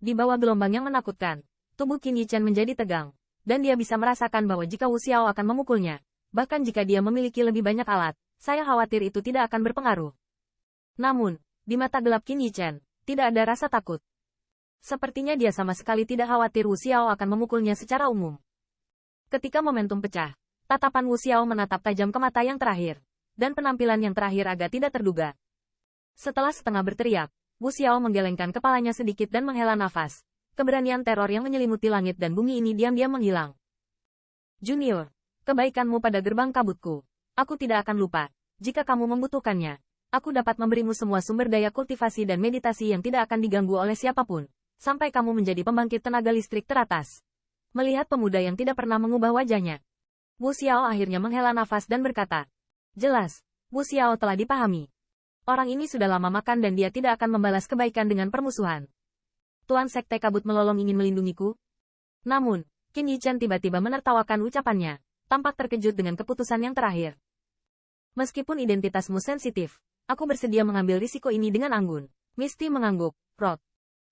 Di bawah gelombang yang menakutkan, tubuh Qin Yichen menjadi tegang, dan dia bisa merasakan bahwa jika Wu Xiao akan memukulnya, bahkan jika dia memiliki lebih banyak alat, saya khawatir itu tidak akan berpengaruh. Namun, di mata gelap Qin Yichen, tidak ada rasa takut. Sepertinya dia sama sekali tidak khawatir Wu Xiao akan memukulnya secara umum. Ketika momentum pecah, tatapan Wu Xiao menatap tajam ke mata yang terakhir, dan penampilan yang terakhir agak tidak terduga. Setelah setengah berteriak, Wu Xiao menggelengkan kepalanya sedikit dan menghela nafas. Keberanian teror yang menyelimuti langit dan bumi ini diam-diam menghilang. Junior, kebaikanmu pada gerbang kabutku. Aku tidak akan lupa. Jika kamu membutuhkannya, aku dapat memberimu semua sumber daya kultivasi dan meditasi yang tidak akan diganggu oleh siapapun, sampai kamu menjadi pembangkit tenaga listrik teratas. Melihat pemuda yang tidak pernah mengubah wajahnya, Wu Xiao akhirnya menghela nafas dan berkata, jelas, Wu Xiao telah dipahami. Orang ini sudah lama makan dan dia tidak akan membalas kebaikan dengan permusuhan. Tuan Sekte Kabut Melolong ingin melindungiku? Namun, Qin Yichen tiba-tiba menertawakan ucapannya, tampak terkejut dengan keputusan yang terakhir. Meskipun identitasmu sensitif, aku bersedia mengambil risiko ini dengan anggun. Misty mengangguk, Rod.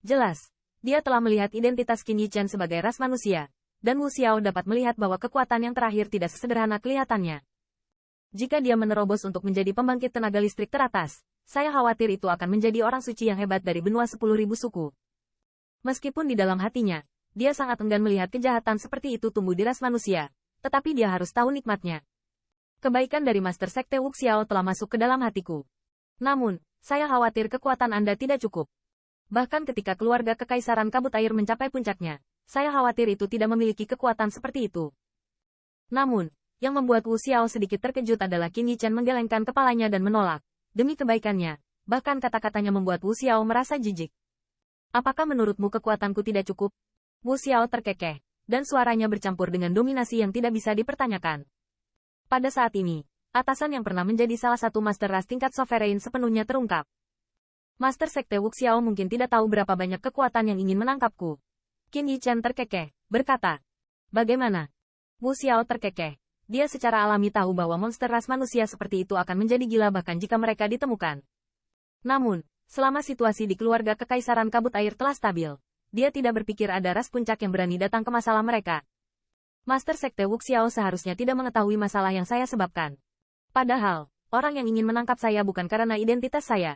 Jelas, dia telah melihat identitas Qin Yichen sebagai ras manusia, dan Wu Xiao dapat melihat bahwa kekuatan yang terakhir tidak sesederhana kelihatannya. Jika dia menerobos untuk menjadi pembangkit tenaga listrik teratas, saya khawatir itu akan menjadi orang suci yang hebat dari benua 10.000 suku. Meskipun di dalam hatinya, dia sangat enggan melihat kejahatan seperti itu tumbuh di ras manusia, tetapi dia harus tahu nikmatnya. Kebaikan dari Master Sekte Wu Xiao telah masuk ke dalam hatiku. Namun, saya khawatir kekuatan Anda tidak cukup. Bahkan ketika keluarga Kekaisaran Kabut Air mencapai puncaknya, saya khawatir itu tidak memiliki kekuatan seperti itu. Namun, yang membuat Wu Xiao sedikit terkejut adalah Qin Yichen menggelengkan kepalanya dan menolak. Demi kebaikannya, bahkan kata-katanya membuat Wu Xiao merasa jijik. Apakah menurutmu kekuatanku tidak cukup? Wu Xiao terkekeh, dan suaranya bercampur dengan dominasi yang tidak bisa dipertanyakan. Pada saat ini, atasan yang pernah menjadi salah satu master ras tingkat sovereign sepenuhnya terungkap. Master Sekte Wu Xiao mungkin tidak tahu berapa banyak kekuatan yang ingin menangkapku. Qin Yichen terkekeh, berkata. Bagaimana? Wu Xiao terkekeh. Dia secara alami tahu bahwa monster ras manusia seperti itu akan menjadi gila bahkan jika mereka ditemukan. Namun, selama situasi di keluarga Kekaisaran Kabut Air telah stabil, dia tidak berpikir ada ras puncak yang berani datang ke masalah mereka. Master Sekte Wu Xiao seharusnya tidak mengetahui masalah yang saya sebabkan. Padahal, orang yang ingin menangkap saya bukan karena identitas saya.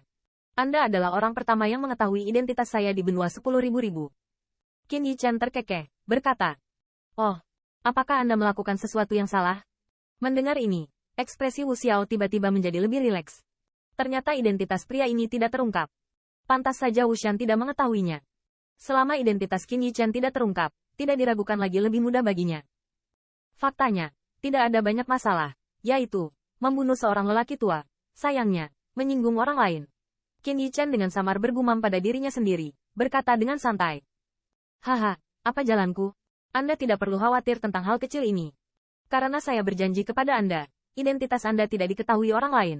Anda adalah orang pertama yang mengetahui identitas saya di benua 10.000. Qin Yichen terkekeh, berkata. Oh. Apakah Anda melakukan sesuatu yang salah? Mendengar ini, ekspresi Wu Xiao tiba-tiba menjadi lebih rileks. Ternyata identitas pria ini tidak terungkap. Pantas saja Wu Shan tidak mengetahuinya. Selama identitas Qin Yichen tidak terungkap, tidak diragukan lagi lebih mudah baginya. Faktanya, tidak ada banyak masalah, yaitu, membunuh seorang lelaki tua. Sayangnya, menyinggung orang lain. Qin Yichen dengan samar bergumam pada dirinya sendiri, berkata dengan santai. Haha, apa jalanku? Anda tidak perlu khawatir tentang hal kecil ini. Karena saya berjanji kepada Anda, identitas Anda tidak diketahui orang lain.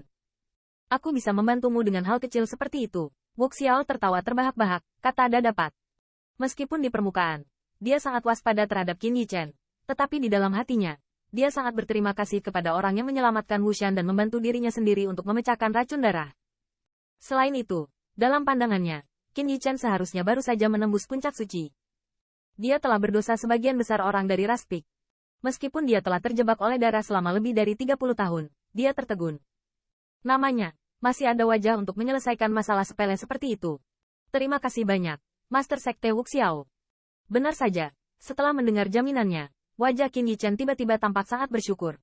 Aku bisa membantumu dengan hal kecil seperti itu. Wu Xiao tertawa terbahak-bahak, kata dapat. Meskipun di permukaan, dia sangat waspada terhadap Qin Yichen, tetapi di dalam hatinya, dia sangat berterima kasih kepada orang yang menyelamatkan Wu Shan dan membantu dirinya sendiri untuk memecahkan racun darah. Selain itu, dalam pandangannya, Qin Yichen seharusnya baru saja menembus puncak suci. Dia telah berdosa sebagian besar orang dari ras Pik. Meskipun dia telah terjebak oleh darah selama lebih dari 30 tahun, dia tertegun. Namanya, masih ada wajah untuk menyelesaikan masalah sepele seperti itu. Terima kasih banyak, Master Sekte Wu Xiao. Benar saja, setelah mendengar jaminannya, wajah Qin Yichen tiba-tiba tampak sangat bersyukur.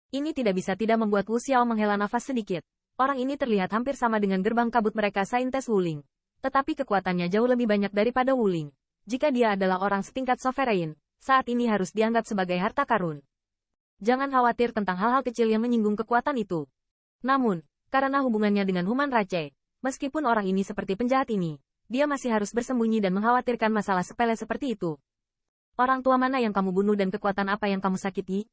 Ini tidak bisa tidak membuat Wu Xiao menghela nafas sedikit. Orang ini terlihat hampir sama dengan gerbang kabut mereka Saintes Wuling. Tetapi kekuatannya jauh lebih banyak daripada Wuling. Jika dia adalah orang setingkat sovereign, saat ini harus dianggap sebagai harta karun. Jangan khawatir tentang hal-hal kecil yang menyinggung kekuatan itu. Namun, karena hubungannya dengan Human Rache, meskipun orang ini seperti penjahat ini, dia masih harus bersembunyi dan mengkhawatirkan masalah sepele seperti itu. Orang tua mana yang kamu bunuh dan kekuatan apa yang kamu sakiti?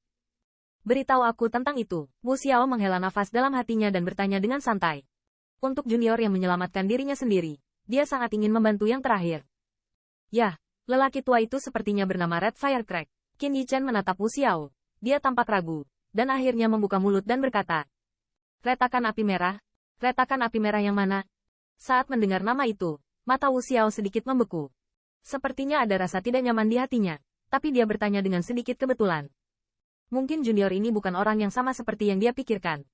Beritahu aku tentang itu. Wu Xiao menghela nafas dalam hatinya dan bertanya dengan santai. Untuk junior yang menyelamatkan dirinya sendiri, dia sangat ingin membantu yang terakhir. Yah, lelaki tua itu sepertinya bernama Red Firecrack. Qin Yichen menatap Wu Xiao. Dia tampak ragu, dan akhirnya membuka mulut dan berkata. Retakan api merah? Retakan api merah yang mana? Saat mendengar nama itu, mata Wu Xiao sedikit membeku. Sepertinya ada rasa tidak nyaman di hatinya, tapi dia bertanya dengan sedikit kebetulan. Mungkin junior ini bukan orang yang sama seperti yang dia pikirkan.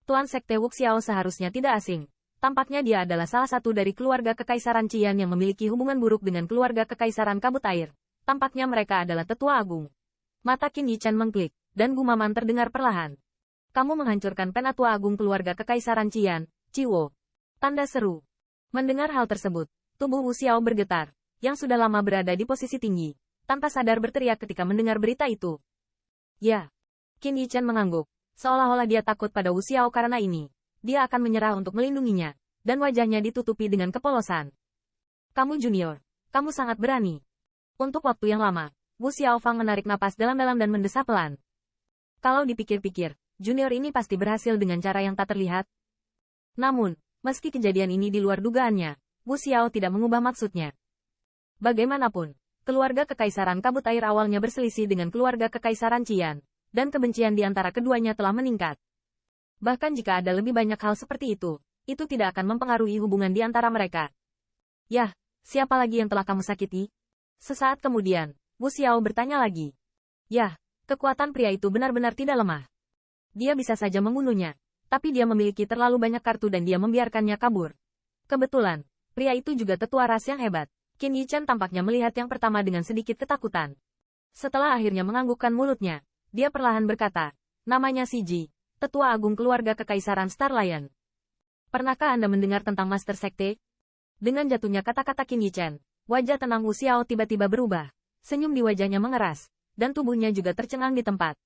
Tuan Sekte Wuxiao seharusnya tidak asing. Tampaknya dia adalah salah satu dari keluarga Kekaisaran Qian yang memiliki hubungan buruk dengan keluarga Kekaisaran Kabut Air. Tampaknya mereka adalah tetua agung. Mata Qin Yichan mengklik, dan gumaman terdengar perlahan. Kamu menghancurkan penatua agung keluarga Kekaisaran Qian, Ciwo. Tanda seru. Mendengar hal tersebut, tubuh Wu Xiao bergetar, yang sudah lama berada di posisi tinggi, tanpa sadar berteriak ketika mendengar berita itu. Ya. Qin Yichan mengangguk, seolah-olah dia takut pada Wu Xiao karena ini. Dia akan menyerah untuk melindunginya, dan wajahnya ditutupi dengan kepolosan. Kamu junior, kamu sangat berani. Untuk waktu yang lama, Wu Xiaofang menarik napas dalam-dalam dan mendesah pelan. Kalau dipikir-pikir, junior ini pasti berhasil dengan cara yang tak terlihat. Namun, meski kejadian ini di luar dugaannya, Wu Xiao tidak mengubah maksudnya. Bagaimanapun, keluarga Kekaisaran Kabut Air awalnya berselisih dengan keluarga Kekaisaran Qian, dan kebencian di antara keduanya telah meningkat. Bahkan jika ada lebih banyak hal seperti itu tidak akan mempengaruhi hubungan di antara mereka. Yah, siapa lagi yang telah kamu sakiti? Sesaat kemudian, Wu Xiao bertanya lagi. Yah, kekuatan pria itu benar-benar tidak lemah. Dia bisa saja membunuhnya, tapi dia memiliki terlalu banyak kartu dan dia membiarkannya kabur. Kebetulan, pria itu juga tetua ras yang hebat. Qin Yichan tampaknya melihat yang pertama dengan sedikit ketakutan. Setelah akhirnya menganggukkan mulutnya, dia perlahan berkata, namanya Ji. Tetua Agung Keluarga Kekaisaran Star Lion. Pernahkah Anda mendengar tentang Master Sekte? Dengan jatuhnya kata-kata Qin Yichan, wajah tenang Wu Xiao tiba-tiba berubah. Senyum di wajahnya mengeras, dan tubuhnya juga tercengang di tempat.